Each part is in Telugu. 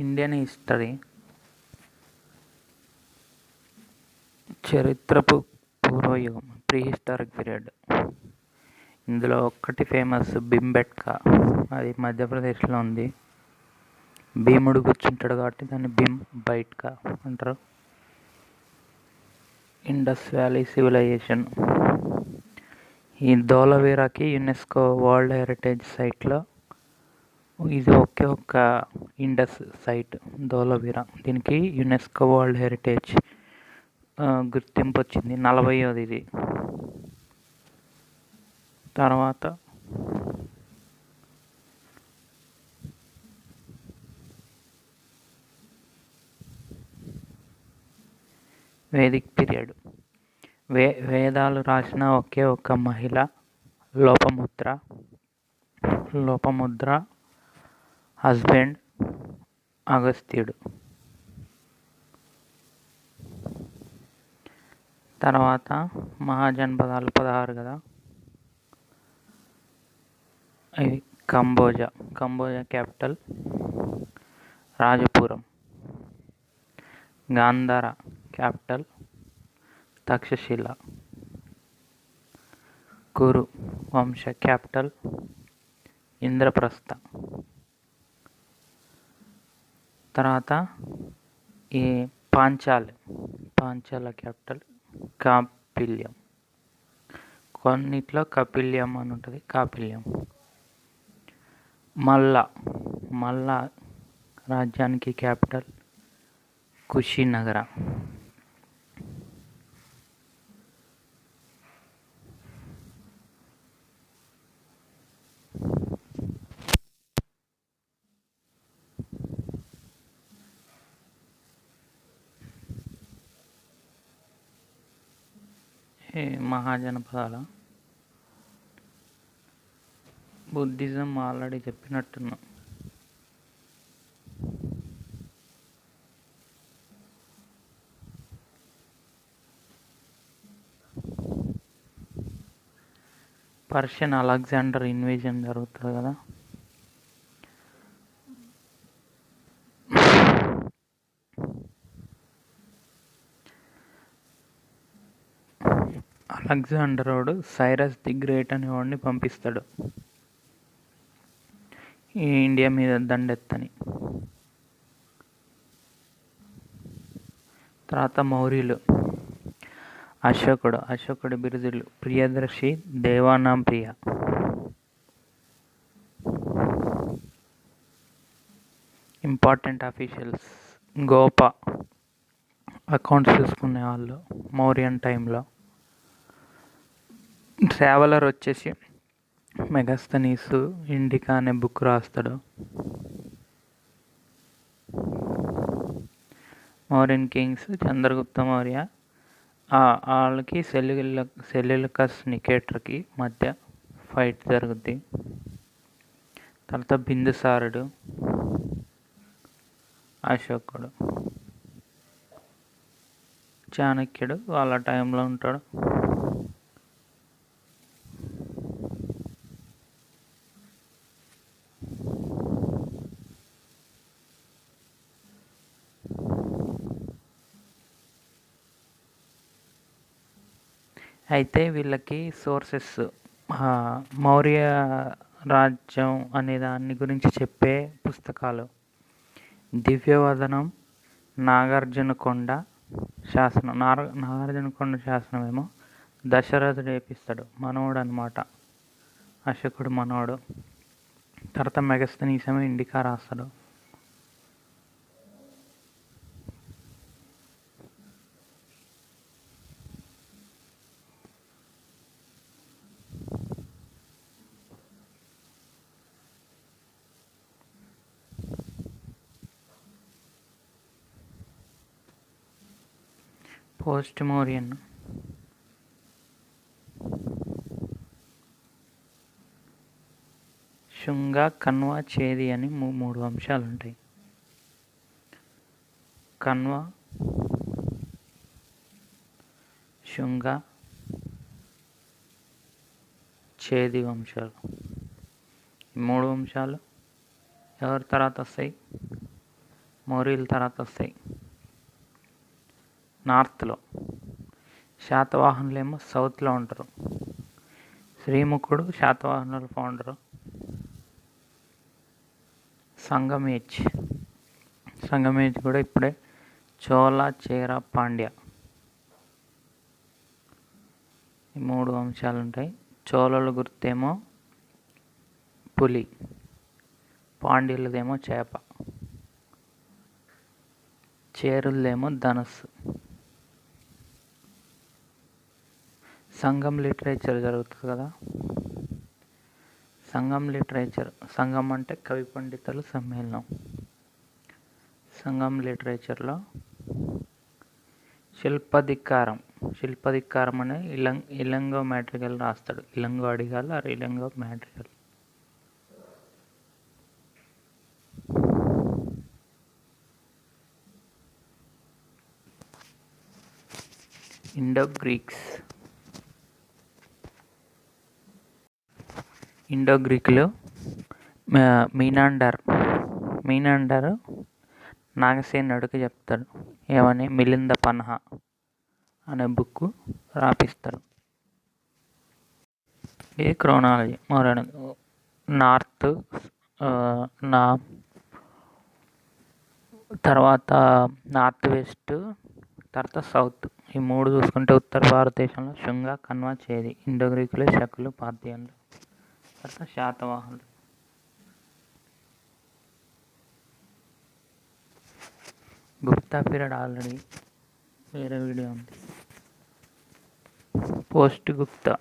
ఇండియన్ హిస్టరీ చరిత్రపు పూర్వయుగం, ప్రీ హిస్టారిక్ పీరియడ్. ఇందులో ఒక్కటి ఫేమస్, భీంబెట్కా. అది మధ్యప్రదేశ్లో ఉంది. భీముడు కూర్చుంటాడు కాబట్టి దాన్ని భీంబైట్కా అంటారు. Indus valley civilisation. ఈ ధోలవీరాకి యునెస్కో వరల్డ్ హెరిటేజ్ సైట్లో ఇది ఒకే ఒక్క ఇండస్ సైట్, ధోలవీరా. దీనికి యునెస్కో వరల్డ్ హెరిటేజ్ గుర్తింపు వచ్చింది, 40వ ఇది. తర్వాత వేదిక్ పీరియడ్. వేదాలు రాసిన ఒకే ఒక్క మహిళ లోపముద్ర హస్బెండ్ అగస్త్యుడు. తర్వాత మహాజనపదాలు 16 కదా. ఇవి కంబోజా క్యాపిటల్ రాజపురం. గాంధార క్యాపిటల్ తక్షశిల. కురు వంశ క్యాపిటల్ ఇంద్రప్రస్థ. తర్వాత ఈ పాంచాల క్యాపిటల్ కాపిల్యం. కొన్నిట్లో కపిల్యం అని ఉంటుంది, కాపిల్యం. మల్ల రాజ్యానికి క్యాపిటల్ కుషినగర. మహాజనపదాల బుద్ధిజం ఆల్రెడీ చెప్పినట్టున్నా. పర్షియన్ అలెగ్జాండర్ ఇన్వేజన్ జరుగుతుంది కదా. అలెగ్జాండరోడు సైరస్ ది గ్రేట్ అనేవాడిని పంపిస్తాడు ఈ ఇండియా మీద దండెత్తని. తర్వాత మౌర్యులు. అశోకుడి బిరుదులు: ప్రియదర్శి, దేవానాం ప్రియ. ఇంపార్టెంట్ అఫీషియల్స్: అకౌంట్స్ చూసుకునే వాళ్ళు మౌర్యన్ టైంలో. ట్రావెలర్ వచ్చేసి మెగస్తనీస్ ఇండికా అనే బుక్ రాస్తాడు. మౌర్యన్ కింగ్స్: చంద్రగుప్త మౌర్య, వాళ్ళకి సెల్యూకస్ నికేటర్కి మధ్య ఫైట్ జరుగుద్ది. తర్వాత బిందుసారుడు, అశోకుడు, చాణక్యుడు వాళ్ళ టైంలో ఉంటాడు. అయితే వీళ్ళకి సోర్సెస్, మౌర్య రాజ్యం అనే దాని గురించి చెప్పే పుస్తకాలు: దివ్యవదనం, నాగార్జునకొండ శాసనం. నాగార్జునకొండ శాసనం ఏమో దశరథుడు వేపిస్తాడు, మనవడు అనమాట, అశోకుడు మనవడు. తర్వాత మెగస్తనీస్ ఏమో ఇండికా రాస్తాడు. పోస్ట్ మౌర్యన్. శుంగ, కన్వ, చేది అని 3 వంశాలు ఉంటాయి. కన్వ, శుంగ, చేది వంశాలు. ఈ 3 వంశాలు ఎవరి తర్వాత వస్తాయి? మౌర్యుల తర్వాత వస్తాయి నార్త్లో. శాతవాహనులేమో సౌత్లో ఉంటారు. శ్రీముఖుడు శాతవాహనుల ఫౌండరు. సంగమేజ్ కూడా ఇప్పుడే చోళ, చేర, పాండ్య ఈ 3 వంశాలు ఉంటాయి. చోళల గుర్తేమో పులి, పాండ్యులదేమో చేప, చేరులదేమో ధనస్సు. సంగం లిటరేచర్ జరుగుతుంది కదా. సంగం అంటే కవి పండితుల సమ్మేళనం. సంగం లిటరేచర్లో శిల్పధికారం అనే ఇలంగో మ్యాట్రిగల్ రాస్తాడు. ఇలంగో అడిగాలి ఆర్ ఇలంగో మ్యాట్రిగల్. ఇండో గ్రీకులు మీనాండర్ నాగసేనుడికి చెప్తాడు. ఏమని? మిలింద పన్హా అనే బుక్ రాపిస్తాడు. ఇది క్రోనాలజీ. నార్త్, తర్వాత నార్త్ వెస్ట్, తర్వాత సౌత్, ఈ 3 చూసుకుంటే ఉత్తర భారతదేశంలో శుంగ, కన్వ, చేది. ఇండో గ్రీకులు, శకులు, పార్థియన్లు, తర్వాత శాతవాహనులు. గుప్తా పీరియడ్ ఆల్రెడీ వేరే వీడియో ఉంది. పోస్ట్ గుప్తా.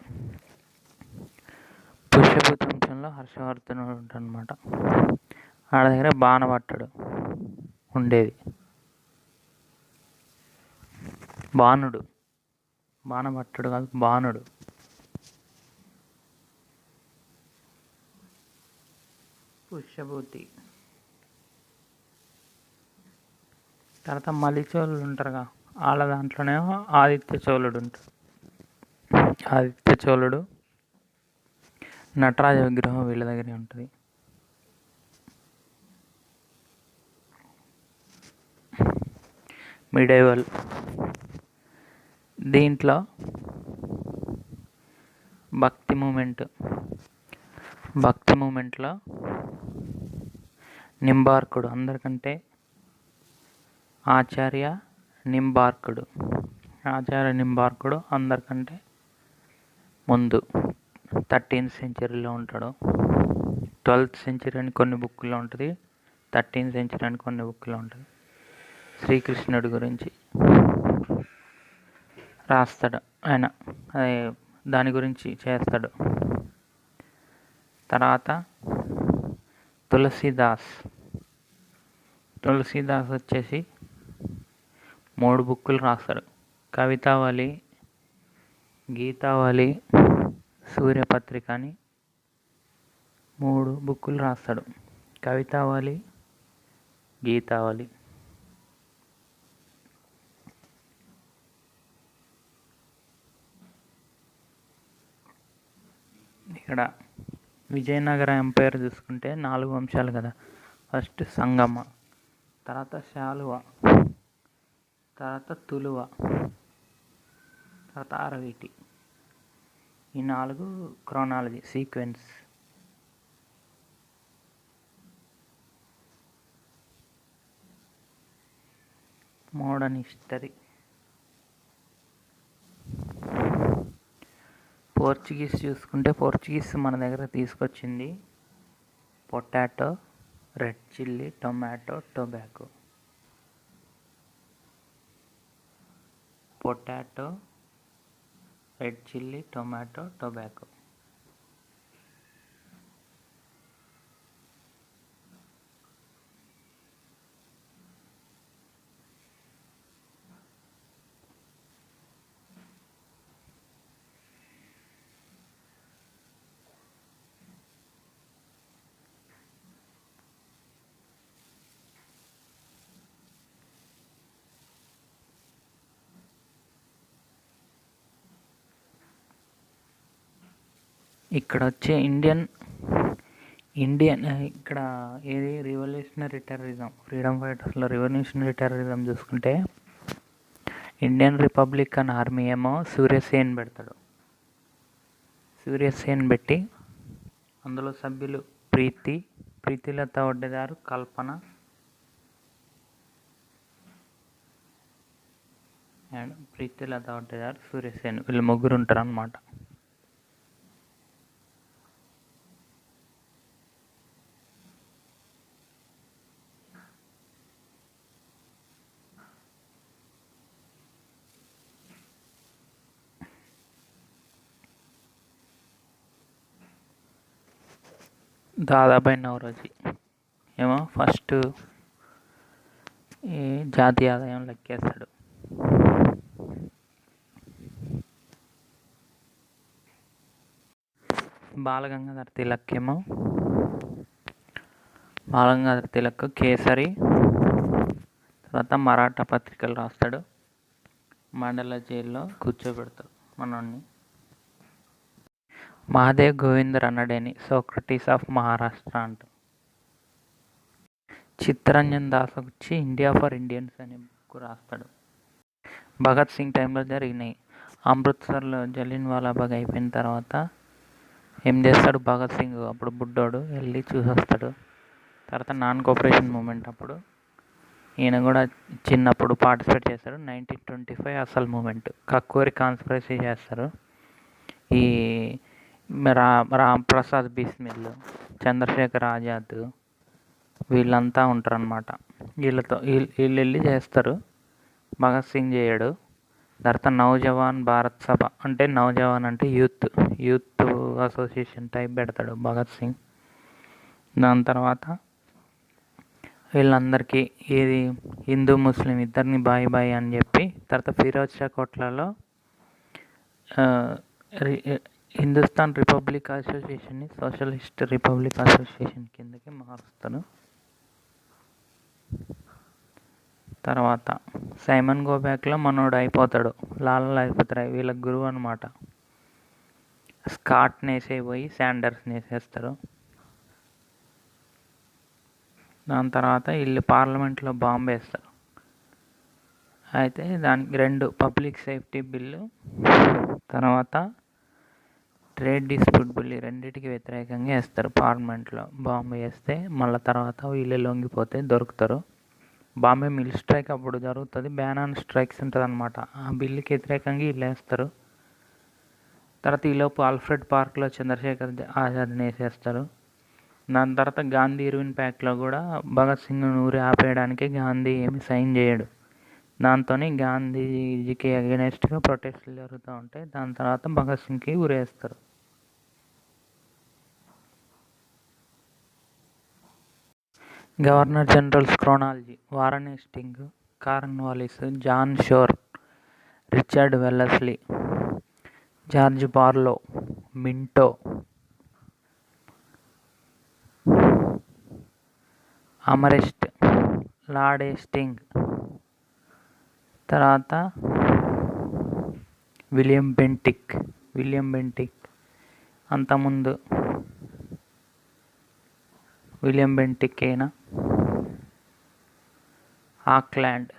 పుష్యభూతి వంశంలో హర్షవర్ధనుడు ఉంటాడనమాట. ఆడ దగ్గర బాణభట్టుడు ఉండేది. బాణభట్టుడు కాదు, బాణుడు. పుష్యభూతి. తర్వాత మలిచోళులు ఉంటారుగా, వాళ్ళ దాంట్లోనేమో ఆదిత్య చోళుడు, నటరాజ విగ్రహం వీళ్ళ దగ్గరే ఉంటుంది. మిడేవల్. దీంట్లో భక్తి మూమెంట్లో నింబార్కుడు అందరికంటే ఆచార్య నింబార్కుడు అందరికంటే ముందు 13th centuryలో ఉంటాడు. 12th century అని కొన్ని బుక్కుల్లో ఉంటుంది, 13th century అని కొన్ని బుక్కుల్లో ఉంటుంది. శ్రీకృష్ణుడి గురించి రాస్తాడు ఆయన, దాని గురించి చేస్తాడు. తర్వాత తులసీదాస్ వచ్చేసి 3 బుక్కులు రాస్తాడు. కవితావళి, గీతావళి, సూర్యపత్రిక అని 3 బుక్కులు రాస్తాడు. కవితావళి, గీతావళి. ఇక్కడ విజయనగర ఎంపైర్ చూసుకుంటే 4 వంశాలు కదా. ఫస్ట్ సంగమ, తర్వాత శాలువ, తర్వాత తులువ, తర్వాత అరవీటి. ఈ 4 chronology sequence. Modern history. Portuguese చూసుకుంటే, పోర్చుగీస్ మన దగ్గర తీసుకొచ్చింది potato, red chilli, tomato, tobacco. Potato, red chilli, tomato, tobacco. ఇక్కడ వచ్చే ఇక్కడ ఏది రివల్యూషనరీ టెర్రరిజం, ఫ్రీడమ్ ఫైటర్స్లో రివల్యూషనరీ టెర్రరిజం చూసుకుంటే ఇండియన్ రిపబ్లికన్ ఆర్మీ ఏమో సూర్యసేన్ పెడతాడు. సూర్యసేన్ పెట్టి అందులో సభ్యులు ప్రీతిలత వడ్డేదారు, కల్పన అండ్ ప్రీతిలత వడ్డేదారు, సూర్యసేన్, వీళ్ళు ముగ్గురు ఉంటారు అన్నమాట. దాదాబాయి నౌరోజీ ఏమో ఫస్ట్ ఈ జాతీయ ఆదాయం లెక్కేస్తాడు. బాలగంగాధర్ తిలక్ కేసరి, తర్వాత మరాఠా పత్రికలు రాస్తాడు. మండల జైల్లో కూర్చోబెడతాడు మనోడిని. మహాదేవ్ గోవింద్ రనడేని సోక్రటీస్ ఆఫ్ మహారాష్ట్ర అంటారు. చిత్తరంజన్ దాస్ వచ్చి ఇండియా ఫర్ ఇండియన్స్ అనే బుక్ రాస్తాడు. భగత్ సింగ్ టైంలో జరిగినాయి. అమృత్సర్లో జలియన్ వాలాబాగ్ అయిపోయిన తర్వాత ఏం చేస్తాడు భగత్ సింగ్, అప్పుడు బుడ్డోడు, వెళ్ళి చూసొస్తాడు. తర్వాత నాన్ కోఆపరేషన్ మూమెంట్ అప్పుడు ఈయన కూడా చిన్నప్పుడు పార్టిసిపేట్ చేస్తాడు. 1925 అసలు మూమెంట్, కక్కూరి కాన్స్పిరసీ చేస్తారు. ఈ రామ్ ప్రసాద్ బిస్మిల్, చంద్రశేఖర్ ఆజాద్ వీళ్ళంతా ఉంటారన్నమాట. వీళ్ళు వెళ్ళి చేస్తారు. భగత్ సింగ్ చేయడు. తర్వాత నౌజవాన్ భారత్ సభ అంటే నౌజవాన్ అంటే యూత్ అసోసియేషన్ టైప్ పెడతాడు భగత్ సింగ్. దాని తర్వాత వీళ్ళందరికీ ఏది హిందూ ముస్లిం ఇద్దరిని బాయ్ అని చెప్పి తర్వాత ఫిరోజ్ షా కోట్లలో హిందుస్థాన్ రిపబ్లిక్ అసోసియేషన్ని సోషలిస్ట్ రిపబ్లిక్ అసోసియేషన్ కిందకి మారుస్తాడు. తర్వాత సైమన్ గోబ్యాక్లో మనోడు అయిపోతాడు, లాలా లజపత్ రాయ్ వీళ్ళ గురువు అనమాట. స్కాట్ని వేసేపోయి శాండర్స్ని వేసేస్తారు. దాని తర్వాత వీళ్ళు పార్లమెంట్లో బాంబు వేస్తారు. అయితే దానికి 2 పబ్లిక్ సేఫ్టీ బిల్లు, తర్వాత ట్రేడ్ డిస్ప్యూట్ బిల్లు, రెండింటికి వ్యతిరేకంగా వేస్తారు. పార్లమెంట్లో బాంబు వేస్తే మళ్ళీ తర్వాత వీళ్ళు లొంగిపోతే దొరుకుతారు. బాంబే మిల్ స్ట్రైక్ అప్పుడు జరుగుతుంది, బ్యాన్ ఆన్ స్ట్రైక్స్ ఉంటుంది అనమాట. ఆ బిల్లుకి వ్యతిరేకంగా వీళ్ళు వేస్తారు. తర్వాత ఈలోపు ఆల్ఫ్రెడ్ పార్క్లో చంద్రశేఖర్ ఆజాద్ని వేసేస్తారు. దాని తర్వాత గాంధీ ఇర్విన్ ప్యాక్ట్లో కూడా భగత్ సింగ్ ఊరి ఆపేయడానికి గాంధీ ఏమి సైన్ చేయడు. దాంతో గాంధీజీకి అగెనెస్ట్గా ప్రొటెస్టులు జరుగుతూ ఉంటాయి. దాని తర్వాత భగత్ సింగ్కి ఉరేస్తారు. Governor generals chronology: Warren Hastings, Cornwallis, John Shore, Richard Wellesley, George Barlow, Minto, Amherst, Lord Hasting, తర్వాత విలియం బెంటిక్ అంతకుముందు విలియం బెంటిక్ అయినా ఆక్లాండ్,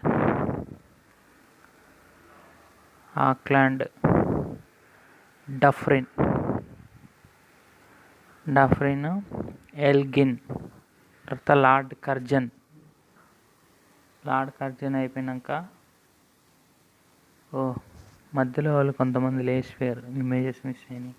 డఫ్రిన్, ఎల్గిన్, తర్వాత లార్డ్ కర్జన్ అయిపోయినాక మధ్యలో వాళ్ళు కొంతమంది లేచిపోయారు, ఇమేజెస్ మిస్ అయినాయి.